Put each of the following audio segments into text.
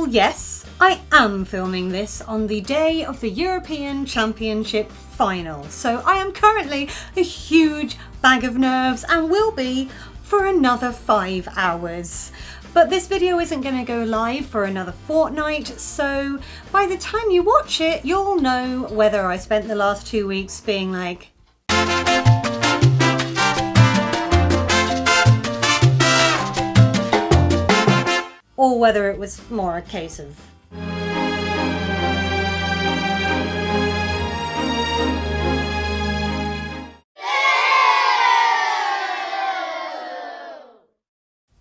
Well, yes, I am filming this on the day of the European Championship final, so I am currently a huge bag of nerves and will be for another 5 hours. But this video isn't going to go live for another fortnight, so by the time you watch it, you'll know whether I spent the last 2 weeks being like, or whether it was more a case of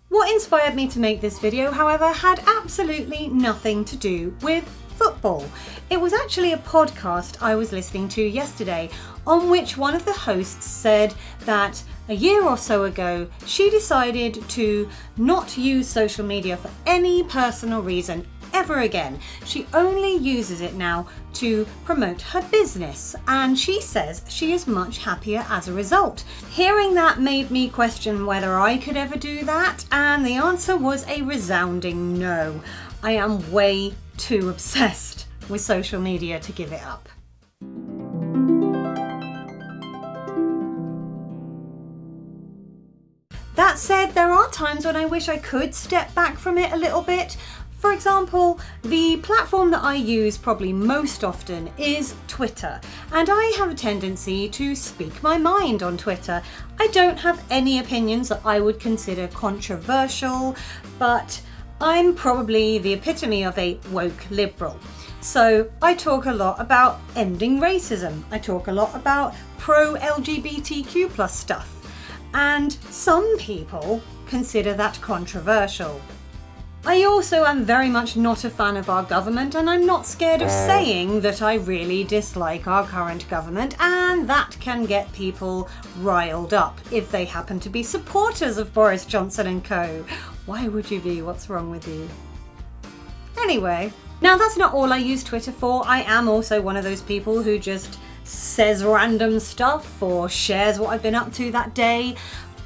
What inspired me to make this video, however, had absolutely nothing to do with football. It was actually a podcast I was listening to yesterday, on which one of the hosts said that a year or so ago she decided to not use social media for any personal reason ever again. She only uses it now to promote her business, and she says she is much happier as a result. Hearing that made me question whether I could ever do that, and the answer was a resounding no. I am way too obsessed with social media to give it up. That said, there are times when I wish I could step back from it a little bit. For example, the platform that I use probably most often is Twitter, and I have a tendency to speak my mind on Twitter. I don't have any opinions that I would consider controversial, but I'm probably the epitome of a woke liberal. So I talk a lot about ending racism. I talk a lot about pro-LGBTQ+ stuff, and some people consider that controversial. I also am very much not a fan of our government, and I'm not scared of saying that I really dislike our current government, and that can get people riled up if they happen to be supporters of Boris Johnson and co. Why would you be? What's wrong with you? Anyway, now that's not all I use Twitter for. I am also one of those people who just says random stuff or shares what I've been up to that day.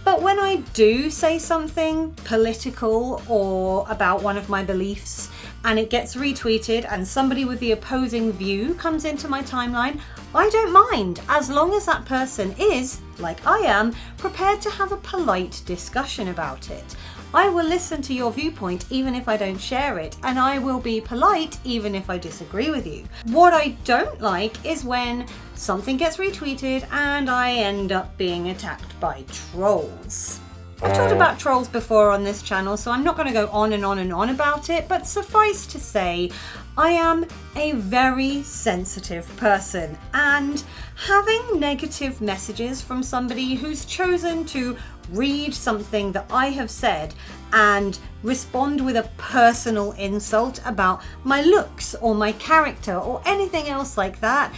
But when I do say something political or about one of my beliefs and it gets retweeted and somebody with the opposing view comes into my timeline, I don't mind, as long as that person is, like I am, prepared to have a polite discussion about it. I will listen to your viewpoint even if I don't share it, and I will be polite even if I disagree with you. What I don't like is when something gets retweeted and I end up being attacked by trolls. I've talked about trolls before on this channel, so I'm not going to go on and on and on about it, but suffice to say, I am a very sensitive person, and having negative messages from somebody who's chosen to read something that I have said and respond with a personal insult about my looks or my character or anything else like that,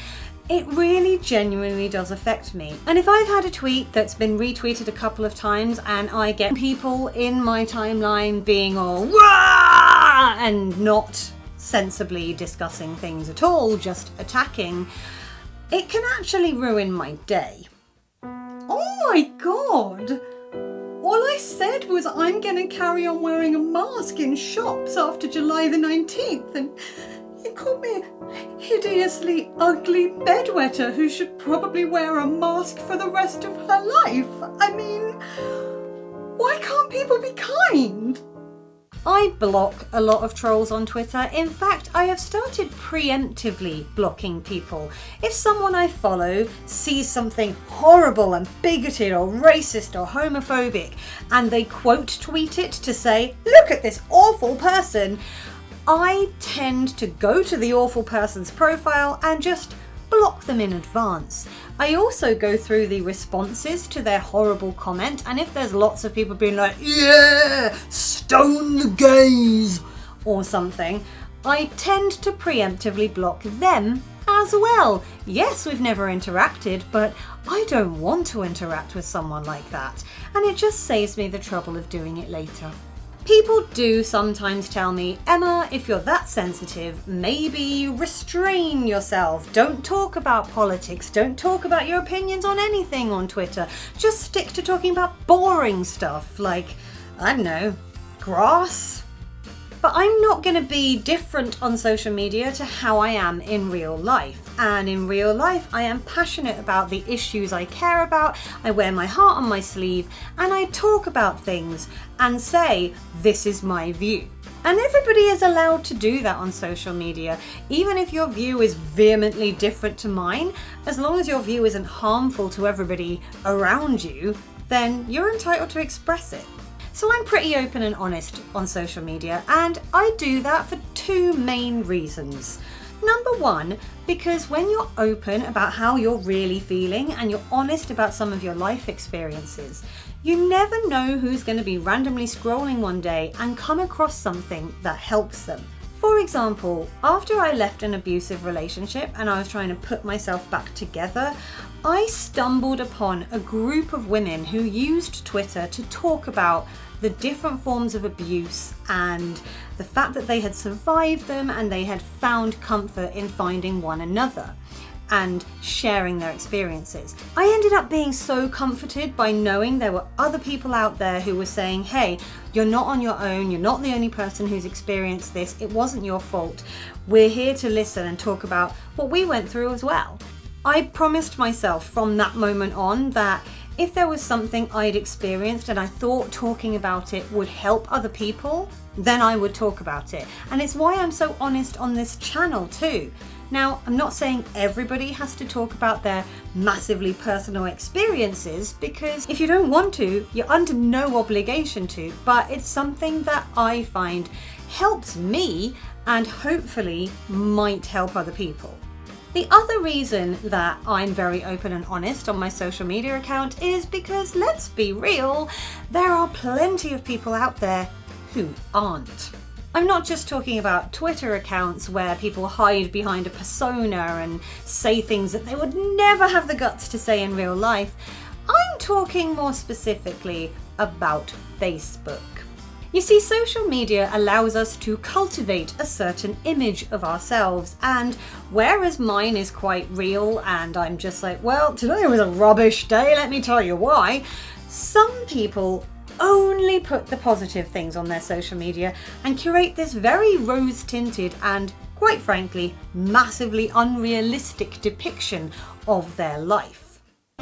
it really genuinely does affect me. And if I've had a tweet that's been retweeted a couple of times and I get people in my timeline being all "Wah!" and not sensibly discussing things at all, just attacking, it can actually ruin my day. Oh my god! All I said was I'm gonna carry on wearing a mask in shops after July the 19th, and you called me a hideously ugly bedwetter who should probably wear a mask for the rest of her life. I mean, why can't people be kind? I block a lot of trolls on Twitter. In fact, I have started preemptively blocking people. If someone I follow sees something horrible and bigoted or racist or homophobic and they quote tweet it to say, "Look at this awful person," I tend to go to the awful person's profile and just block them in advance. I also go through the responses to their horrible comment, and if there's lots of people being like, "Yeah, stone the gays," or something, I tend to preemptively block them as well. Yes, we've never interacted, but I don't want to interact with someone like that, and it just saves me the trouble of doing it later. People do sometimes tell me, "Emma, if you're that sensitive, maybe restrain yourself. Don't talk about politics. Don't talk about your opinions on anything on Twitter. Just stick to talking about boring stuff like, I don't know, grass." But I'm not going to be different on social media to how I am in real life. And in real life, I am passionate about the issues I care about. I wear my heart on my sleeve and I talk about things and say, this is my view. And everybody is allowed to do that on social media, even if your view is vehemently different to mine. As long as your view isn't harmful to everybody around you, then you're entitled to express it. So I'm pretty open and honest on social media, and I do that for two main reasons. Number one, because when you're open about how you're really feeling and you're honest about some of your life experiences, you never know who's going to be randomly scrolling one day and come across something that helps them. For example, after I left an abusive relationship and I was trying to put myself back together, I stumbled upon a group of women who used Twitter to talk about the different forms of abuse and the fact that they had survived them and they had found comfort in finding one another and sharing their experiences. I ended up being so comforted by knowing there were other people out there who were saying, hey, you're not on your own, you're not the only person who's experienced this, it wasn't your fault. We're here to listen and talk about what we went through as well. I promised myself from that moment on that if there was something I'd experienced and I thought talking about it would help other people, then I would talk about it. And it's why I'm so honest on this channel too. Now, I'm not saying everybody has to talk about their massively personal experiences, because if you don't want to, you're under no obligation to, but it's something that I find helps me and hopefully might help other people. The other reason that I'm very open and honest on my social media account is because, let's be real, there are plenty of people out there who aren't. I'm not just talking about Twitter accounts where people hide behind a persona and say things that they would never have the guts to say in real life. I'm talking more specifically about Facebook. You see, social media allows us to cultivate a certain image of ourselves, and whereas mine is quite real and I'm just like, well, today was a rubbish day, let me tell you why, some people only put the positive things on their social media and curate this very rose-tinted and, quite frankly, massively unrealistic depiction of their life.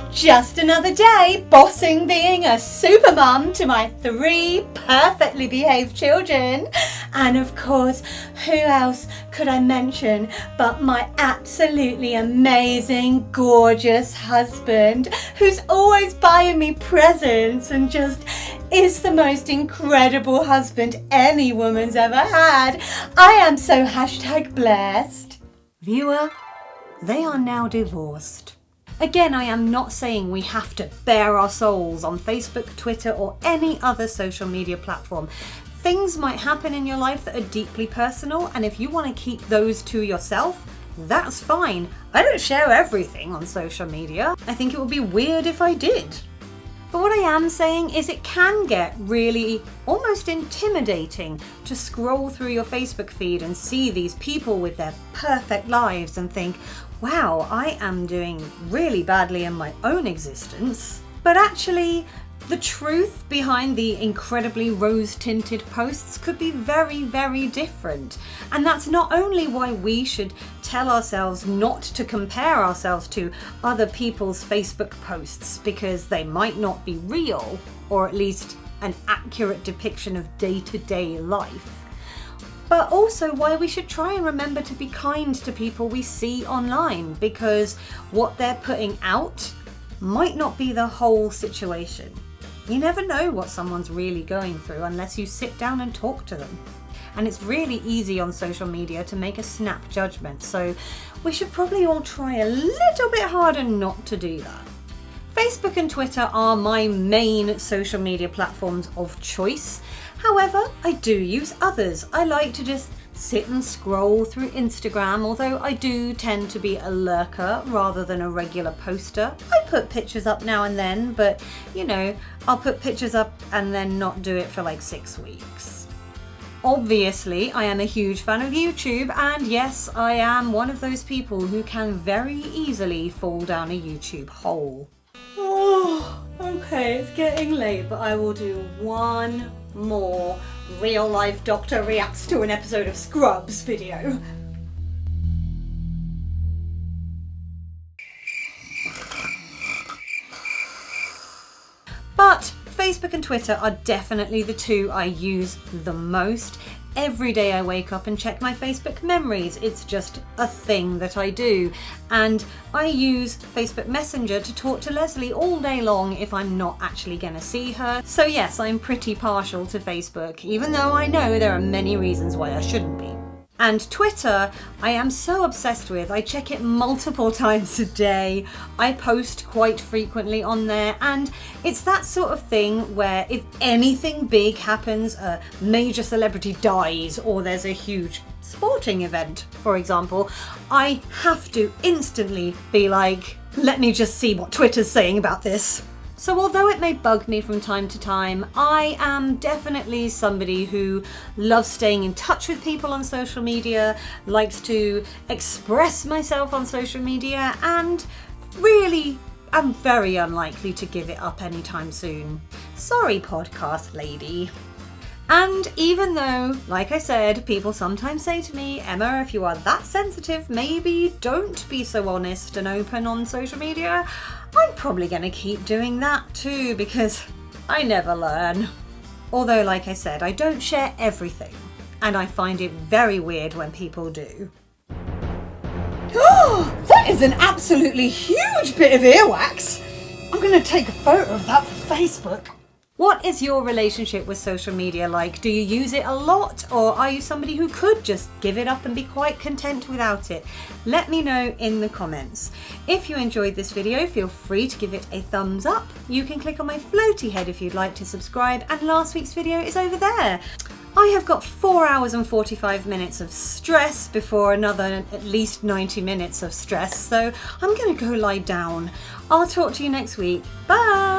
Just another day bossing being a super mum to my 3 perfectly behaved children. And of course, who else could I mention but my absolutely amazing, gorgeous husband, who's always buying me presents and just is the most incredible husband any woman's ever had. I am so #blessed. Viewer, they are now divorced. Again, I am not saying we have to bare our souls on Facebook, Twitter, or any other social media platform. Things might happen in your life that are deeply personal, and if you want to keep those to yourself, that's fine. I don't share everything on social media. I think it would be weird if I did. But what I am saying is it can get really almost intimidating to scroll through your Facebook feed and see these people with their perfect lives and think, wow, I am doing really badly in my own existence. But actually, the truth behind the incredibly rose-tinted posts could be very, very different. And that's not only why we should tell ourselves not to compare ourselves to other people's Facebook posts, because they might not be real, or at least an accurate depiction of day-to-day life, but also why we should try and remember to be kind to people we see online, because what they're putting out might not be the whole situation. You never know what someone's really going through unless you sit down and talk to them. And it's really easy on social media to make a snap judgment, so we should probably all try a little bit harder not to do that. Facebook and Twitter are my main social media platforms of choice. However, I do use others. I like to just sit and scroll through Instagram, although I do tend to be a lurker rather than a regular poster. I put pictures up now and then, but you know, I'll put pictures up and then not do it for like 6 weeks. Obviously, I am a huge fan of YouTube, and yes, I am one of those people who can very easily fall down a YouTube hole. Oh, okay, it's getting late, but I will do one more real life doctor reacts to an episode of Scrubs video. But Facebook and Twitter are definitely the two I use the most. Every day I wake up and check my Facebook memories. It's just a thing that I do. And I use Facebook Messenger to talk to Leslie all day long if I'm not actually going to see her. So yes, I'm pretty partial to Facebook, even though I know there are many reasons why I shouldn't be. And Twitter, I am so obsessed with. I check it multiple times a day. I post quite frequently on there, and it's that sort of thing where if anything big happens, a major celebrity dies, or there's a huge sporting event, for example, I have to instantly be like, let me just see what Twitter's saying about this. So although it may bug me from time to time, I am definitely somebody who loves staying in touch with people on social media, likes to express myself on social media, and really am very unlikely to give it up anytime soon. Sorry, podcast lady. And even though, like I said, people sometimes say to me, Emma, if you are that sensitive, maybe don't be so honest and open on social media. I'm probably going to keep doing that too, because I never learn. Although, like I said, I don't share everything, and I find it very weird when people do. Oh, that is an absolutely huge bit of earwax! I'm going to take a photo of that for Facebook. What is your relationship with social media like? Do you use it a lot, or are you somebody who could just give it up and be quite content without it? Let me know in the comments. If you enjoyed this video, feel free to give it a thumbs up. You can click on my floaty head if you'd like to subscribe, and last week's video is over there. I have got 4 hours and 45 minutes of stress before another at least 90 minutes of stress, so I'm going to go lie down. I'll talk to you next week. Bye!